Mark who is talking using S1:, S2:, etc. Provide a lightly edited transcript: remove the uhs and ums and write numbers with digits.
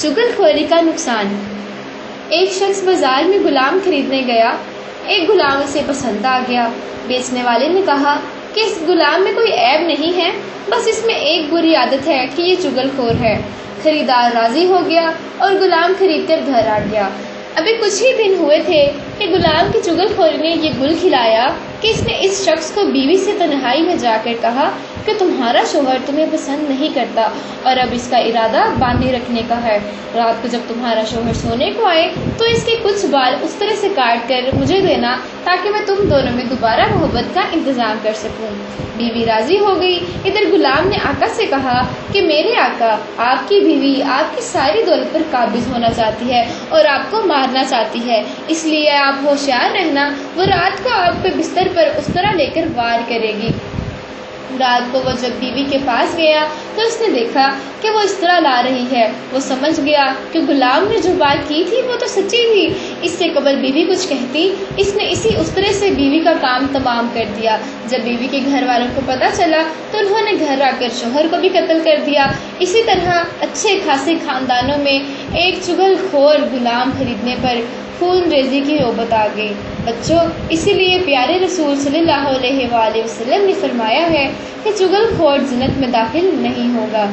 S1: چغل خوری کا نقصان۔ ایک شخص بازار میں غلام خریدنے گیا۔ ایک غلام اسے پسند آ گیا۔ بیچنے والے نے کہا کہ اس غلام میں کوئی عیب نہیں ہے، بس اس میں ایک بری عادت ہے کہ یہ چغل خور ہے۔ خریدار راضی ہو گیا اور غلام خرید کر گھر آ گیا۔ ابھی کچھ ہی دن ہوئے تھے کہ غلام کی چغل خوری نے یہ گل کھلایا کہ اس نے اس شخص کو بیوی سے تنہائی میں جا کر کہا کہ تمہارا شوہر تمہیں پسند نہیں کرتا اور اب اس کا ارادہ باندھے رکھنے کا ہے۔ رات کو جب تمہارا شوہر سونے کو آئے تو اس کے کچھ بال اس طرح سے کاٹ کر مجھے دینا تاکہ میں تم دونوں میں دوبارہ محبت کا انتظام کر سکوں۔ بیوی راضی ہو گئی۔ ادھر غلام نے آقا سے کہا کہ میرے آقا، آپ کی بیوی آپ کی ساری دولت پر قابض ہونا چاہتی ہے اور آپ کو مارنا چاہتی ہے، اس لیے آپ ہوشیار رہنا، وہ رات کو آپ کے بستر پر اس طرح لے کر وار کرے گی۔ رات کو وہ جب بیوی کے پاس گیا تو اس نے دیکھا کہ وہ اس طرح لا رہی ہے۔ وہ سمجھ گیا کہ غلام نے جو بات کی تھی وہ تو سچی تھی۔ اس سے قبل بیوی کچھ کہتی، اس نے اسی اسطرے سے بیوی کا کام تمام کر دیا۔ جب بیوی کے گھر والوں کو پتہ چلا تو انہوں نے گھر آ کر شوہر کو بھی قتل کر دیا۔ اسی طرح اچھے خاصے خاندانوں میں ایک چغل خور غلام خریدنے پر خون ریزی کی نوبت آ گئی۔ بچوں، اسی لیے پیارے رسول صلی اللہ علیہ وآلہ وسلم نے فرمایا ہے کہ چغل خور جنت میں داخل نہیں ہوگا۔